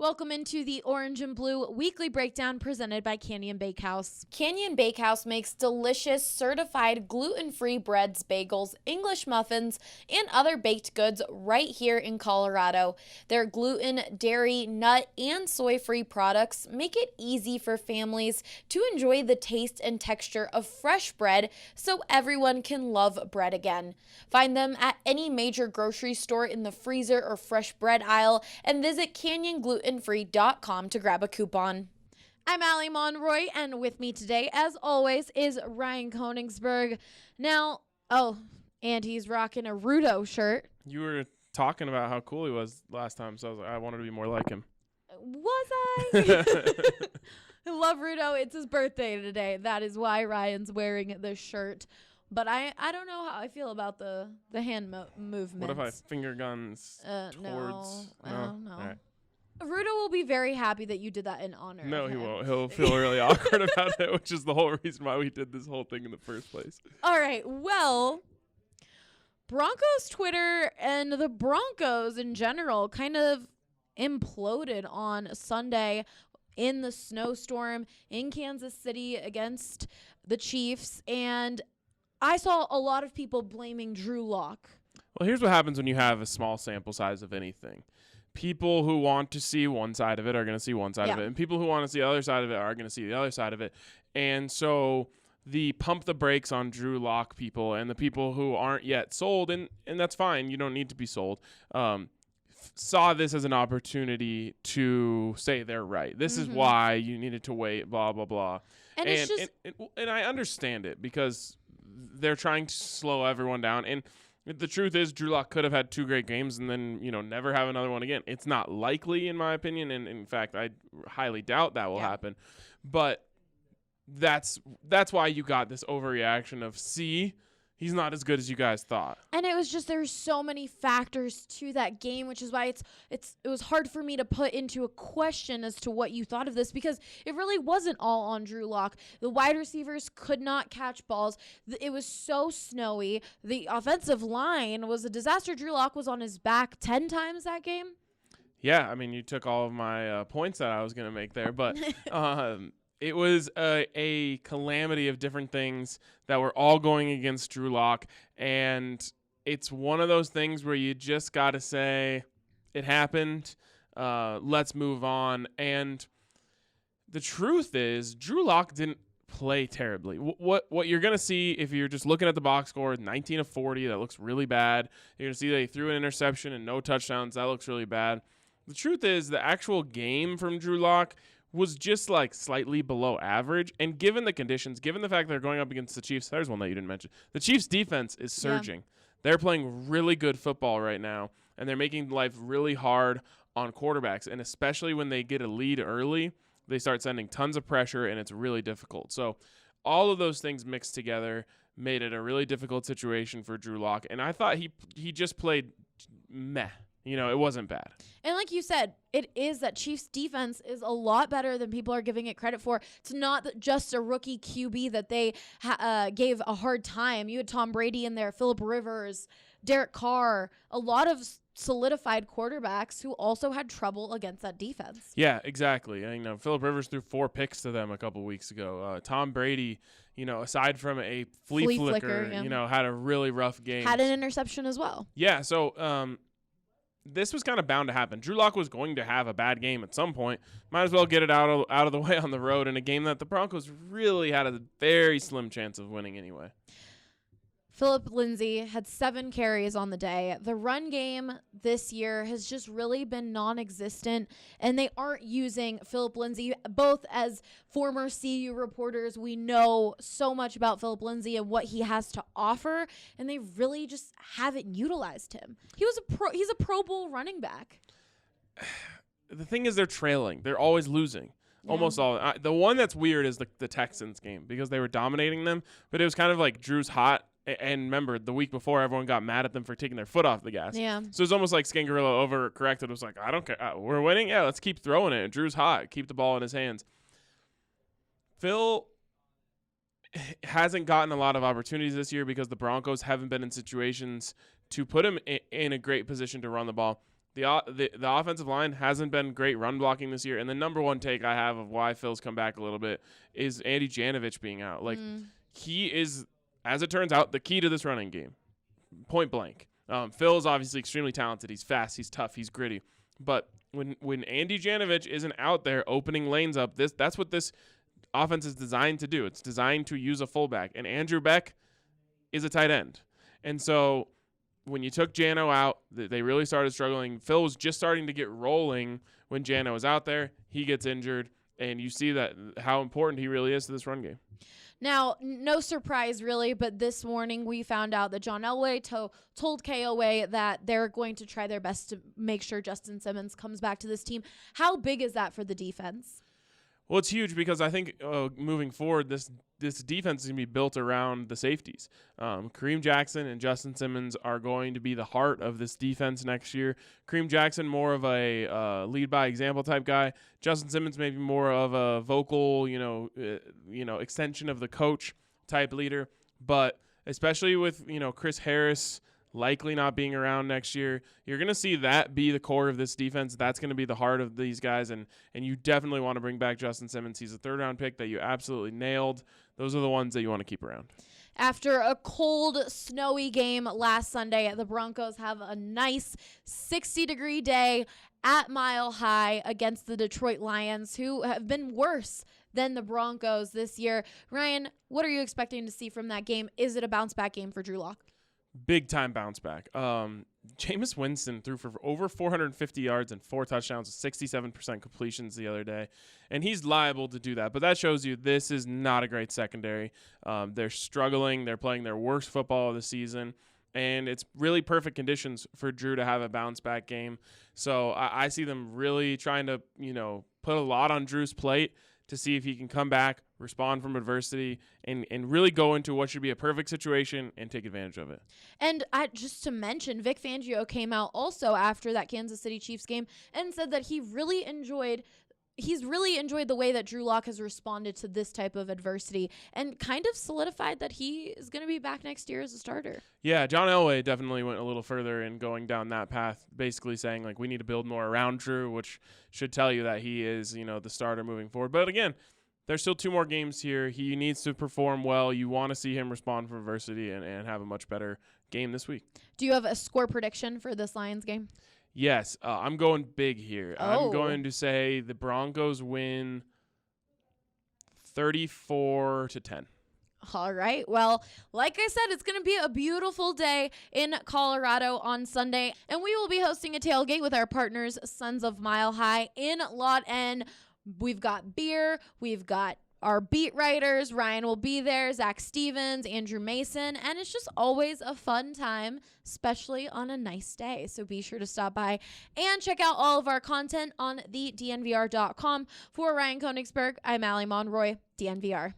Welcome into the Orange and Blue weekly breakdown presented by Canyon Bakehouse. Canyon Bakehouse makes delicious, certified gluten-free breads, bagels, English muffins, and other baked goods right here in Colorado. Their gluten, dairy, nut, and soy-free products make it easy for families to enjoy the taste and texture of fresh bread so everyone can love bread again. Find them at any major grocery store in the freezer or fresh bread aisle and visit canyonglutenfree.com to grab a coupon. I'm Allie Monroy, and with me today, as always, is Ryan Koenigsberg. Now, and he's rocking a Rudo shirt. You were talking about how cool he was last time, so I was like, I wanted to be more like him. Was I? I love Rudo. It's his birthday today. That is why Ryan's wearing this shirt. But I don't know how I feel about the hand movements. What if I finger guns towards? No, I don't know. All right. Rudo will be very happy that you did that in honor No, of he him. won't. He'll feel really awkward about it, which is the whole reason why we did this whole thing in the first place. All right, well, Broncos Twitter and the Broncos in general kind of imploded on Sunday in the snowstorm in Kansas City against the Chiefs, and I saw a lot of people blaming Drew Locke. Well, here's what happens when you have a small sample size of anything. People who want to see one side of it are going to see one side of it, and people who want to see the other side of it are going to see the other side of it. And so the pump the brakes on Drew Locke people and the people who aren't yet sold, and that's fine. You don't need to be sold. Saw this as an opportunity to say they're right. This is why you needed to wait, blah, blah, blah. And I understand it because they're trying to slow everyone down. And the truth is, Drew Locke could have had two great games and then, never have another one again. It's not likely, in my opinion, and in fact, I highly doubt that will happen. But that's why you got this overreaction of, see, he's not as good as you guys thought. And it was just, there's so many factors to that game, which is why it was hard for me to put into a question as to what you thought of this, because it really wasn't all on Drew Locke. The wide receivers could not catch balls. It was so snowy. The offensive line was a disaster. Drew Locke was on his back 10 times that game. Yeah, I mean, you took all of my points that I was going to make there, but it was a calamity of different things that were all going against Drew Locke, and it's one of those things where you just got to say, it happened, let's move on. And the truth is, Drew Locke didn't play terribly. What you're going to see if you're just looking at the box score, 19 of 40, that looks really bad. You're going to see they threw an interception and no touchdowns, that looks really bad. The truth is, the actual game from Drew Locke was just like slightly below average. And given the conditions, given the fact they're going up against the Chiefs, there's one that you didn't mention. The Chiefs defense is surging. Yeah. They're playing really good football right now, and they're making life really hard on quarterbacks. And especially when they get a lead early, they start sending tons of pressure, and it's really difficult. So all of those things mixed together made it a really difficult situation for Drew Locke. And I thought he just played meh. It wasn't bad. And like you said, it is that Chiefs defense is a lot better than people are giving it credit for. It's not just a rookie QB that they gave a hard time. You had Tom Brady in there, Phillip Rivers, Derek Carr, a lot of solidified quarterbacks who also had trouble against that defense. Yeah, exactly. Phillip Rivers threw 4 picks to them a couple weeks ago. Tom Brady, aside from a flea flicker, had a really rough game. Had an interception as well. Yeah, so this was kind of bound to happen. Drew Locke was going to have a bad game at some point. Might as well get it out of the way on the road in a game that the Broncos really had a very slim chance of winning anyway. Phillip Lindsay had 7 carries on the day. The run game this year has just really been non-existent, and they aren't using Phillip Lindsay. Both as former CU reporters, we know so much about Phillip Lindsay and what he has to offer, and they really just haven't utilized him. He's a Pro Bowl running back. The thing is, they're trailing. They're always losing. Yeah. Almost all. The one that's weird is the Texans game because they were dominating them, but it was kind of like Drew's hot. And remember, the week before, everyone got mad at them for taking their foot off the gas. Yeah. So it's almost like Scangarello overcorrected. It was like, I don't care. We're winning? Yeah, let's keep throwing it. And Drew's hot. Keep the ball in his hands. Phil hasn't gotten a lot of opportunities this year because the Broncos haven't been in situations to put him in a great position to run the ball. The offensive line hasn't been great run blocking this year, and the number one take I have of why Phil's come back a little bit is Andy Janovich being out. Like, he is, as it turns out, the key to this running game, point blank. Phil is obviously extremely talented. He's fast, he's tough, he's gritty. But when Andy Janovich isn't out there opening lanes up, that's what this offense is designed to do. It's designed to use a fullback, and Andrew Beck is a tight end. And so when you took Jano out, they really started struggling. Phil was just starting to get rolling when Jano was out there. He gets injured, and you see that how important he really is to this run game. Now, no surprise really, but this morning we found out that John Elway told KOA that they're going to try their best to make sure Justin Simmons comes back to this team. How big is that for the defense? Well, it's huge because I think moving forward, this defense is going to be built around the safeties. Kareem Jackson and Justin Simmons are going to be the heart of this defense next year. Kareem Jackson, more of a lead by example type guy. Justin Simmons, maybe more of a vocal, extension of the coach type leader. But especially with Chris Harris likely not being around next year, you're going to see that be the core of this defense. That's going to be the heart of these guys, and you definitely want to bring back Justin Simmons. He's a third-round pick that you absolutely nailed. Those are the ones that you want to keep around. After a cold, snowy game last Sunday, the Broncos have a nice 60-degree day at Mile High against the Detroit Lions, who have been worse than the Broncos this year. Ryan, what are you expecting to see from that game? Is it a bounce-back game for Drew Locke? Big time bounce back. Jameis Winston threw for over 450 yards and 4 touchdowns, 67% completions the other day, and he's liable to do that. But that shows you this is not a great secondary. They're struggling. They're playing their worst football of the season, and it's really perfect conditions for Drew to have a bounce back game. So I see them really trying to put a lot on Drew's plate to see if he can come back, respond from adversity, and really go into what should be a perfect situation and take advantage of it. And just to mention, Vic Fangio came out also after that Kansas City Chiefs game and said that he's really enjoyed the way that Drew Locke has responded to this type of adversity and kind of solidified that he is going to be back next year as a starter. Yeah, John Elway definitely went a little further in going down that path, basically saying, like, we need to build more around Drew, which should tell you that he is, the starter moving forward. But again, there's still 2 more games here. He needs to perform well. You want to see him respond from adversity and have a much better game this week. Do you have a score prediction for this Lions game? Yes, I'm going big here. Oh. I'm going to say the Broncos win 34-10. All right. Well, like I said, it's going to be a beautiful day in Colorado on Sunday, and we will be hosting a tailgate with our partners, Sons of Mile High, in Lot N. We've got beer. We've got our beat writers. Ryan will be there, Zach Stevens, Andrew Mason, and it's just always a fun time, especially on a nice day. So be sure to stop by and check out all of our content on the DNVR.com. For Ryan Koenigsberg, I'm Allie Monroy, DNVR.